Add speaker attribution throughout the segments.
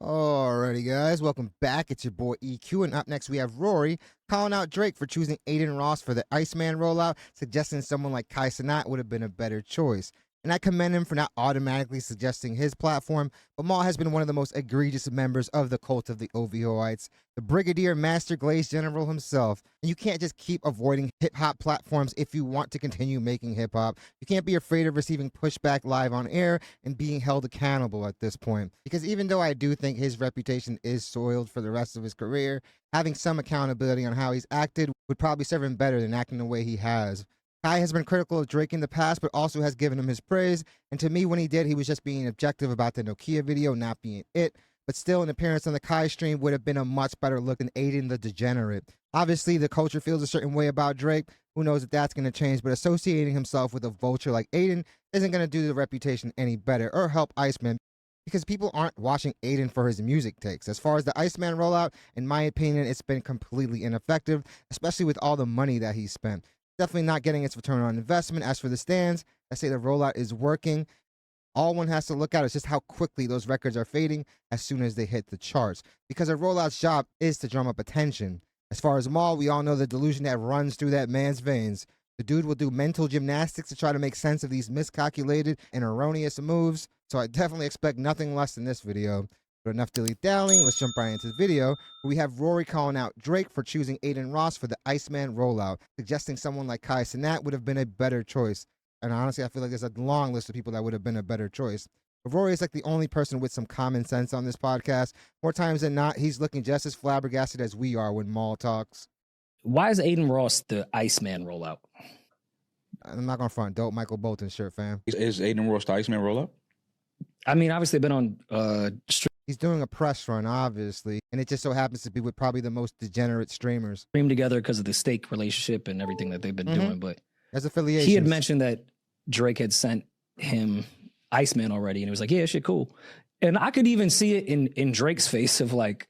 Speaker 1: Alrighty, guys, welcome back. It's your boy EQ, and up next we have Rory calling out Drake for choosing Aiden Ross for the ICEMAN rollout, suggesting someone like Kai Cenat would have been a better choice. And I commend him for not automatically suggesting his platform, but Maul has been one of the most egregious members of the cult of the OVOites, the Brigadier Master Glaze General himself. And you can't just keep avoiding hip-hop platforms if you want to continue making hip-hop. You can't be afraid of receiving pushback live on air and being held accountable at this point. Because even though I do think his reputation is soiled for the rest of his career, having some accountability on how he's acted would probably serve him better than acting the way he has. Kai has been critical of Drake in the past, but also has given him his praise. And to me, when he did, he was just being objective about the Nokia video not being it. But still, an appearance on the Kai stream would have been a much better look than Aiden the Degenerate. Obviously, the culture feels a certain way about Drake. Who knows if that's going to change, but associating himself with a vulture like Aiden isn't going to do the reputation any better or help ICEMAN, because people aren't watching Aiden for his music takes. As far as the ICEMAN rollout, in my opinion, it's been completely ineffective, especially with all the money that he spent. Definitely not getting its return on investment. As for the stands, I say the rollout is working. All one has to look at is just how quickly those records are fading as soon as they hit the charts, because a rollout's job is to drum up attention. As far as Maul, we all know the delusion that runs through that man's veins. The dude will do mental gymnastics to try to make sense of these miscalculated and erroneous moves, so I definitely expect nothing less than this video. But enough dilly-dallying, let's jump right into the video, where we have Rory calling out Drake for choosing Aiden Ross for the ICEMAN rollout, suggesting someone like Kai Cenat would have been a better choice. And honestly, I feel like there's a long list of people that would have been a better choice. But Rory is like the only person with some common sense on this podcast. More times than not, he's looking just as flabbergasted as we are when Maul talks.
Speaker 2: Why is Aiden Ross the ICEMAN rollout?
Speaker 1: I'm not going to front. Dope Michael Bolton shirt, fam.
Speaker 3: Is Aiden Ross the ICEMAN rollout?
Speaker 2: I mean, obviously, been on
Speaker 1: He's doing a press run, obviously, and it just so happens to be with probably the most degenerate streamers.
Speaker 2: stream together because of the stake relationship and everything that they've been doing. But
Speaker 1: As affiliations.
Speaker 2: he had mentioned that Drake had sent him ICEMAN already, and he was like, "Yeah, shit, cool." And I could even see it in Drake's face of like,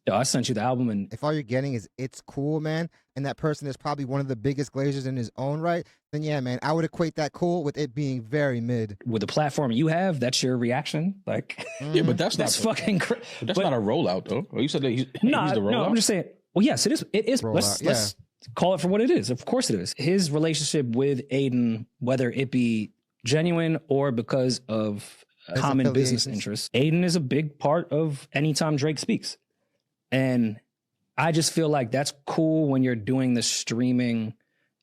Speaker 2: "Yo, I sent you the album," and
Speaker 1: If all you're getting is "it's cool, man," and that person is probably one of the biggest glazers in his own right, then yeah, man, I would equate that cool with it being very mid.
Speaker 2: with the platform you have, that's your reaction. Like,
Speaker 3: Yeah, but that's
Speaker 2: that's
Speaker 3: not
Speaker 2: fucking.
Speaker 3: but that's not a rollout though. Oh, you said that he's the
Speaker 2: No,
Speaker 3: rollout.
Speaker 2: I'm just saying. Well, yes, it is. It is.
Speaker 1: Rollout,
Speaker 2: Let's call it for what it is. Of course, it is. His relationship with Aiden, whether it be genuine or because of common business
Speaker 1: affiliations.
Speaker 2: interests, Aiden is a big part of anytime Drake speaks, and I just feel like that's cool when you're doing the streaming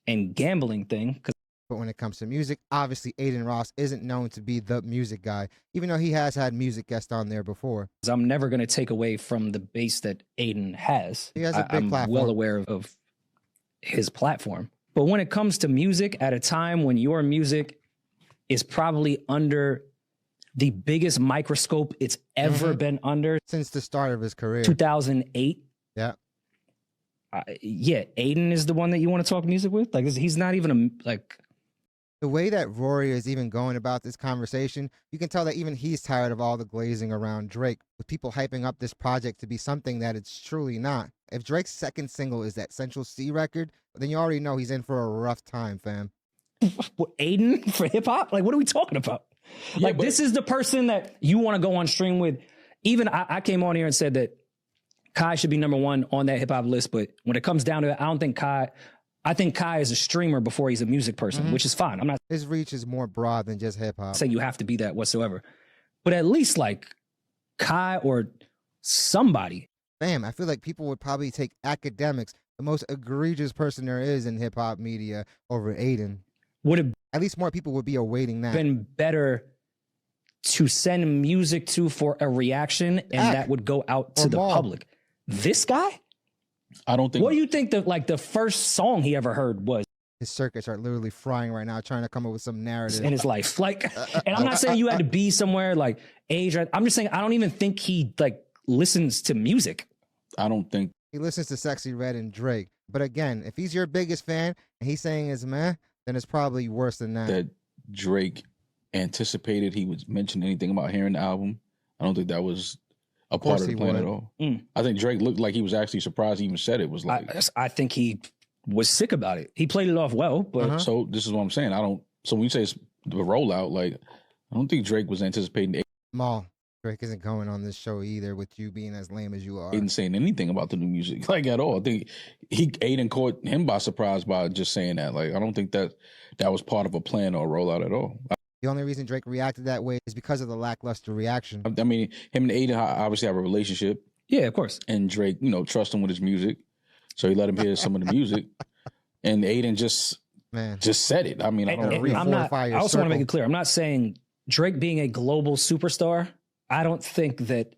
Speaker 2: and gambling thing. Because
Speaker 1: But when it comes to music, obviously Aiden Ross isn't known to be the music guy, even though he has had music guests on there before.
Speaker 2: I'm never going to take away from the base that Aiden has.
Speaker 1: He has a big
Speaker 2: I'm
Speaker 1: platform.
Speaker 2: well aware of his platform. But when it comes to music, at a time when your music is probably under the biggest microscope it's ever been under,
Speaker 1: Since the start of his career.
Speaker 2: 2008.
Speaker 1: Yeah.
Speaker 2: Yeah, Aiden is the one that you want to talk music with. Like, he's not even a like.
Speaker 1: The way that Rory is even going about this conversation, you can tell that even he's tired of all the glazing around Drake, with people hyping up this project to be something that it's truly not. If Drake's second single is that Central C record, then you already know he's in for a rough time, fam.
Speaker 2: What, Aiden for hip hop? Like, what are we talking about?
Speaker 3: Yeah,
Speaker 2: Like,
Speaker 3: but-
Speaker 2: this is the person that you want to go on stream with. Even I came on here and said that Kai should be number one on that hip hop list, but when it comes down to it, I think Kai is a streamer before he's a music person, which is fine. I'm not
Speaker 1: His reach is more broad than just hip hop.
Speaker 2: saying you have to be that whatsoever, but at least like Kai or somebody.
Speaker 1: Fam, I feel like people would probably take academics, the most egregious person there is in hip hop media, over Aiden.
Speaker 2: Would have
Speaker 1: At least more people would be awaiting that.
Speaker 2: been better to send music to for a reaction, and
Speaker 1: Act.
Speaker 2: that would go out
Speaker 1: Or
Speaker 2: to the
Speaker 1: Maul.
Speaker 2: public. This guy?
Speaker 3: I don't think.
Speaker 2: What do you think that like the first song he ever heard was
Speaker 1: His circuits are literally frying right now, trying to come up with some narrative.
Speaker 2: in his life? Like, and I'm not saying you had to be somewhere like age. I'm just saying I don't even think he like listens to music.
Speaker 3: I don't think.
Speaker 1: He listens to Sexy Red and Drake. But again, if he's your biggest fan and he's saying it's meh, then it's probably worse than that.
Speaker 3: That Drake anticipated he would mention anything about hearing the album. I don't think that was a part
Speaker 1: course
Speaker 3: of the
Speaker 1: he
Speaker 3: plan
Speaker 1: would.
Speaker 3: at all.
Speaker 2: Mm.
Speaker 3: I think Drake looked like he was actually surprised he even said it. Was like,
Speaker 2: I think he was sick about it. He played it off well, but
Speaker 3: so this is what I'm saying. I don't. So when you say it's the rollout, like I don't think Drake was anticipating.
Speaker 1: Maul, Drake isn't going on this show either with you being as lame as you are.
Speaker 3: Aiden saying anything about the new music, like at all. I think Aiden caught him by surprise by just saying that. Like, I don't think that was part of a plan or a rollout at all.
Speaker 1: The only reason Drake reacted that way is because of the lackluster reaction.
Speaker 3: I mean, him and Aiden obviously have a relationship.
Speaker 2: Yeah, of course.
Speaker 3: And Drake, trust him with his music. So he let him hear some of the music. And Aiden just said it. I mean, I
Speaker 2: also want to make it clear. I'm not saying Drake being a global superstar, I don't think that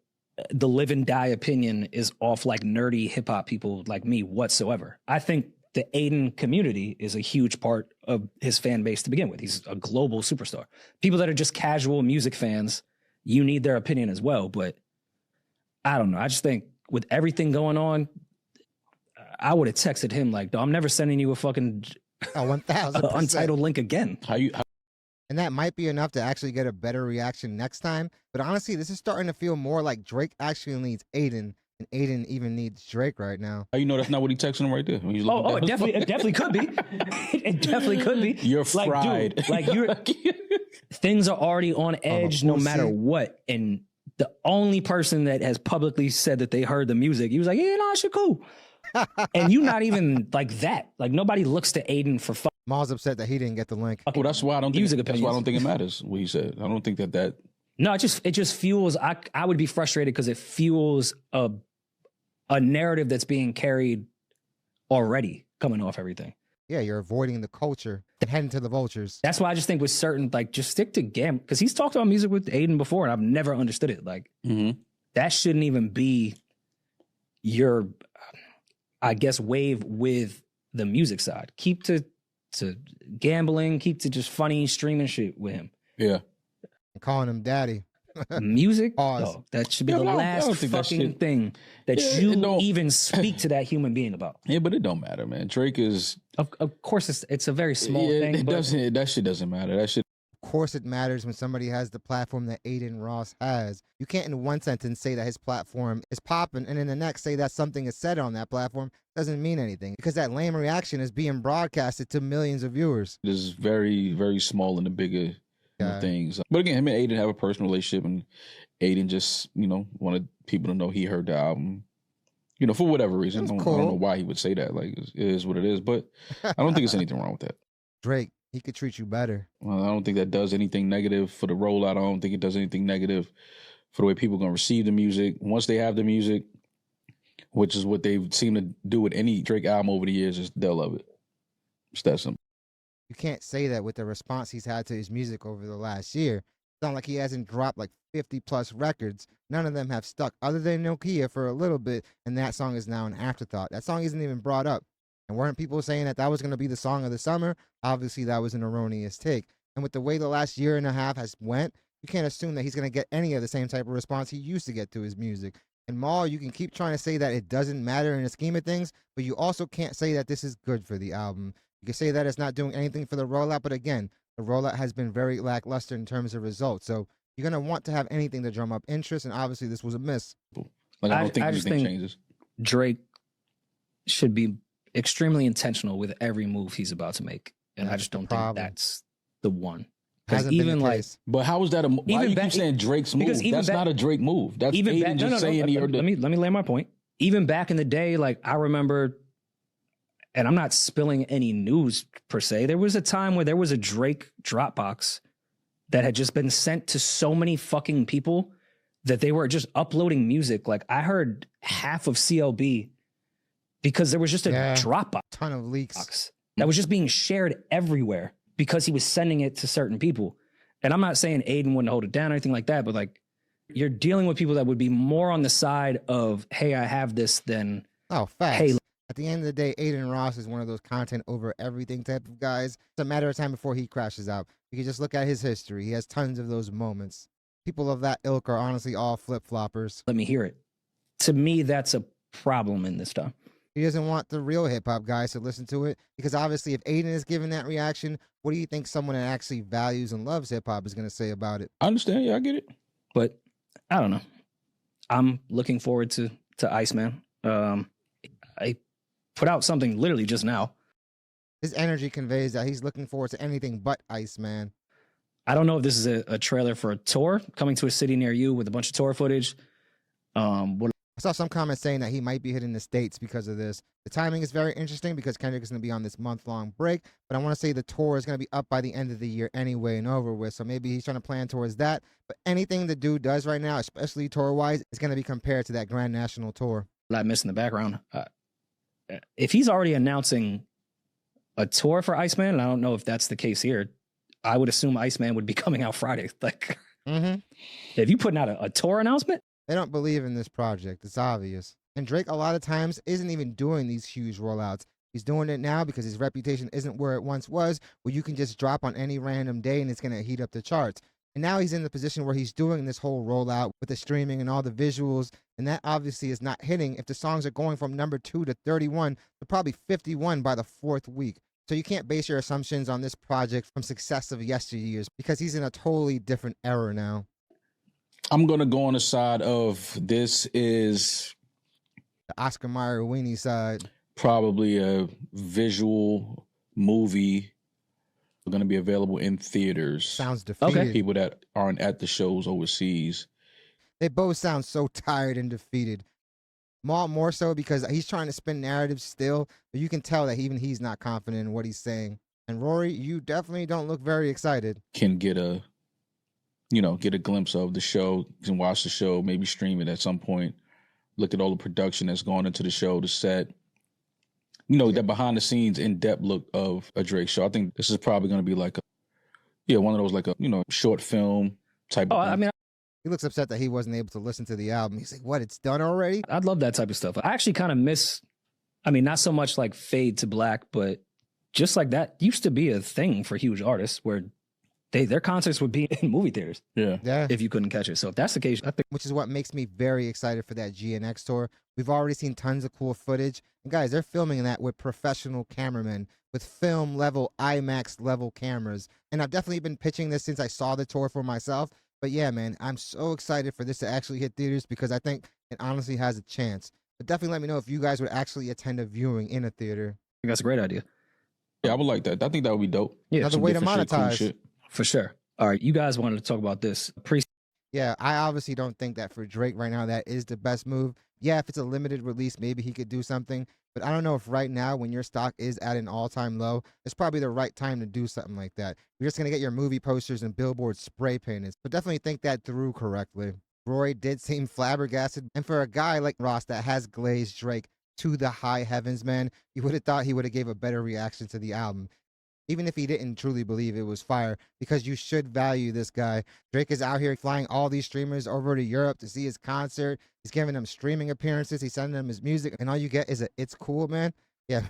Speaker 2: the live and die opinion is off like nerdy hip hop people like me whatsoever. I think the Aiden community is a huge part of his fan base to begin with. He's a global superstar. People that are just casual music fans, you need their opinion as well. But I don't know. I just think with everything going on, I would have texted him like, I'm never sending you a fucking
Speaker 1: 1,000%
Speaker 2: untitled link again.
Speaker 1: And that might be enough to actually get a better reaction next time. But honestly, this is starting to feel more like Drake actually needs Aiden, and Aiden even needs Drake right now.
Speaker 3: How you know that's not what he's texting him right there?
Speaker 2: It definitely could be. It definitely could be.
Speaker 3: You're fried.
Speaker 2: Dude, like things are already on edge no matter what. And the only person that has publicly said that they heard the music, he was like, yeah, no, shit cool. And you not even like that. Like nobody looks to Aiden for fun.
Speaker 1: Maul's upset that he didn't get the link.
Speaker 3: Well, that's why I don't think it matters what he said. I don't think that.
Speaker 2: No, it just fuels. I would be frustrated because it fuels a narrative that's being carried already coming off everything.
Speaker 1: Yeah, you're avoiding the culture and heading to the vultures.
Speaker 2: That's why I just think with certain, like, just stick to Gam, because he's talked about music with Aiden before, and I've never understood it. Like, that shouldn't even be your, I guess, wave with the music side. Keep to gambling, keep to just funny streaming shit with him.
Speaker 3: Yeah.
Speaker 1: I'm calling him daddy.
Speaker 2: Music? Oh, that should be the last fucking thing that you even speak to that human being about.
Speaker 3: Yeah, but it don't matter, man. Drake is...
Speaker 2: Of course, it's a very small thing.
Speaker 3: That shit doesn't matter. That shit...
Speaker 1: Of course it matters when somebody has the platform that Aiden Ross has. You can't in one sentence say that his platform is popping and in the next say that something is said on that platform. Doesn't mean anything because that lame reaction is being broadcasted to millions of viewers.
Speaker 3: It is very, very small in the bigger things. But again, him and Aiden have a personal relationship, and Aiden just, wanted people to know he heard the album, for whatever reason. I don't know why he would say that. Like, it is what it is, but I don't think there's anything wrong with that.
Speaker 1: Drake, he could treat you better.
Speaker 3: Well, I don't think that does anything negative for the rollout. I don't think it does anything negative for the way people are going to receive the music. Once they have the music, which is what they seem to do with any Drake album over the years, is they'll love it. It's that simple.
Speaker 1: You can't say that with the response he's had to his music over the last year. It's not like he hasn't dropped like 50 plus records. None of them have stuck other than Nokia for a little bit, and that song is now an afterthought. That song isn't even brought up. And weren't people saying that was going to be the song of the summer? Obviously, that was an erroneous take. And with the way the last year and a half has went, you can't assume that he's going to get any of the same type of response he used to get to his music. And Maul, you can keep trying to say that it doesn't matter in the scheme of things, but you also can't say that this is good for the album. You can say that it's not doing anything for the rollout, but again, the rollout has been very lackluster in terms of results. So you're going to want to have anything to drum up interest, and obviously this was a miss.
Speaker 3: Like, I don't think anything changes.
Speaker 2: Drake should be extremely intentional with every move he's about to make, and I just don't think that's the one. Because even like,
Speaker 3: but how is that a? Why you keep saying Drake's move? That's not a Drake move. That's even Aiden just saying he heard. Let me
Speaker 2: lay my point. Even back in the day, like I remember. And I'm not spilling any news per se. There was a time where there was a Drake Dropbox that had just been sent to so many fucking people that they were just uploading music. Like I heard half of CLB because there was just a Dropbox.
Speaker 1: Ton of leaks.
Speaker 2: That was just being shared everywhere because he was sending it to certain people. And I'm not saying Aiden wouldn't hold it down or anything like that, but like you're dealing with people that would be more on the side of, hey, I have this than,
Speaker 1: facts.
Speaker 2: Hey,
Speaker 1: at the end of the day, Aiden Ross is one of those content over everything type of guys. It's a matter of time before he crashes out. You can just look at his history. He has tons of those moments. People of that ilk are honestly all flip-floppers.
Speaker 2: Let me hear it. To me, that's a problem in this stuff.
Speaker 1: He doesn't want the real hip-hop guys to listen to it because obviously if Aiden is giving that reaction, what do you think someone that actually values and loves hip-hop is going to say about it?
Speaker 3: I understand. Yeah, I get it.
Speaker 2: But I don't know. I'm looking forward to ICEMAN. I put out something literally just now.
Speaker 1: His energy conveys that he's looking forward to anything but ICEMAN.
Speaker 2: I don't know if this is a trailer for a tour coming to a city near you with a bunch of tour footage.
Speaker 1: I saw some comments saying that he might be hitting the States because of this. The timing is very interesting because Kendrick is going to be on this month-long break, but I want to say the tour is going to be up by the end of the year anyway and over with, so maybe he's trying to plan towards that. But anything the dude does right now, especially tour-wise, is going to be compared to that Grand National Tour.
Speaker 2: I missed in the background. If he's already announcing a tour for ICEMAN, and I don't know if that's the case here, I would assume ICEMAN would be coming out Friday. Like, if you putting out a tour announcement,
Speaker 1: they don't believe in this project. It's obvious. And Drake, a lot of times, isn't even doing these huge rollouts. He's doing it now because his reputation isn't where it once was, where you can just drop on any random day and it's going to heat up the charts. And now he's in the position where he's doing this whole rollout with the streaming and all the visuals. And that obviously is not hitting if the songs are going from number 2 to 31 to probably 51 by the 4th week. So you can't base your assumptions on this project from success of yesteryears because he's in a totally different era now.
Speaker 3: I'm going to go on the side of this is
Speaker 1: the Oscar Mayer weenie side.
Speaker 3: Probably a visual movie going to be available in theaters.
Speaker 1: Sounds defeated.
Speaker 3: Okay. People that aren't at the shows overseas.
Speaker 1: They both sound so tired and defeated. Maul more so because he's trying to spin narratives still, but you can tell that even he's not confident in what he's saying. And Rory, you definitely don't look very excited.
Speaker 3: Can get a glimpse of the show, can watch the show, maybe stream it at some point, look at all the production that's gone into the show, the set, that behind the scenes in-depth look of a Drake show. I think this is probably going to be like one of those like a, short film type of thing.
Speaker 2: I mean,
Speaker 1: he looks upset that he wasn't able to listen to the album. He's like, what, it's done already?
Speaker 2: I'd love that type of stuff. I actually kind of miss, not so much like Fade to Black, but just like that used to be a thing for huge artists where their concerts would be in movie theaters.
Speaker 1: Yeah.
Speaker 2: If you couldn't catch it. So if that's the case, I think.
Speaker 1: Which is what makes me very excited for that GNX tour. We've already seen tons of cool footage. And guys, they're filming that with professional cameramen, with film level, IMAX level cameras. And I've definitely been pitching this since I saw the tour for myself. But yeah, man, I'm so excited for this to actually hit theaters because I think it honestly has a chance. But definitely let me know if you guys would actually attend a viewing in a theater.
Speaker 2: I think that's a great idea.
Speaker 3: Yeah, I would like that. I think that would be dope.
Speaker 1: Yeah, another way to monetize.
Speaker 3: Cool shit.
Speaker 2: For sure. All right, you guys wanted to talk about this.
Speaker 1: Yeah, I obviously don't think that for Drake right now that is the best move. Yeah, if it's a limited release, maybe he could do something. But I don't know if right now, when your stock is at an all-time low, it's probably the right time to do something like that. You're just going to get your movie posters and billboards spray painted. But definitely think that through correctly. Rory did seem flabbergasted. And for a guy like Ross that has glazed Drake to the high heavens, man, you would have thought he would have gave a better reaction to the album. Even if he didn't truly believe it was fire, because you should value this guy. Drake is out here flying all these streamers over to Europe to see his concert. He's giving them streaming appearances. He's sending them his music, and all you get is a "it's cool, man." Yeah,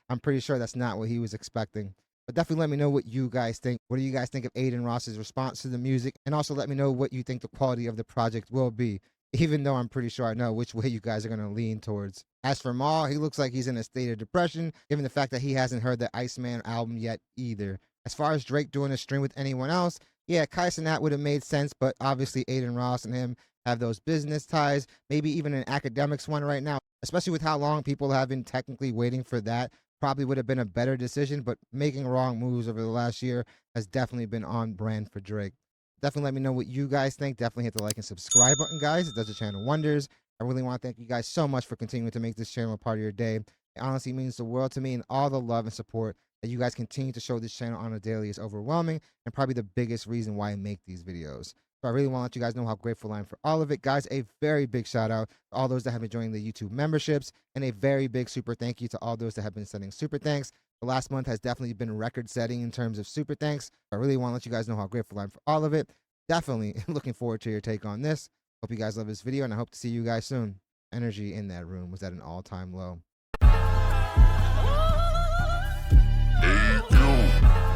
Speaker 1: I'm pretty sure that's not what he was expecting. But definitely let me know what you guys think. What do you guys think of Aiden Ross's response to the music? And also let me know what you think the quality of the project will be, even though I'm pretty sure I know which way you guys are going to lean towards. As for Maul, he looks like he's in a state of depression, given the fact that he hasn't heard the ICEMAN album yet either. As far as Drake doing a stream with anyone else, yeah, Kai Cenat would have made sense, but obviously Aiden Ross and him have those business ties, maybe even an academics one right now, especially with how long people have been technically waiting for that. Probably would have been a better decision, but making wrong moves over the last year has definitely been on brand for Drake. Definitely let me know what you guys think. Definitely hit the like and subscribe button, guys. It does the channel wonders. I really want to thank you guys so much for continuing to make this channel a part of your day. It honestly means the world to me, and all the love and support that you guys continue to show this channel on a daily is overwhelming and probably the biggest reason why I make these videos. So I really want to let you guys know how grateful I am for all of it. Guys, a very big shout out to all those that have been joining the YouTube memberships, and a very big super thank you to all those that have been sending super thanks. The last month has definitely been record setting in terms of super thanks. I really want to let you guys know how grateful I am for all of it. Definitely looking forward to your take on this. Hope you guys love this video, and I hope to see you guys soon. Energy in that room was at an all-time low.
Speaker 4: Hey, you.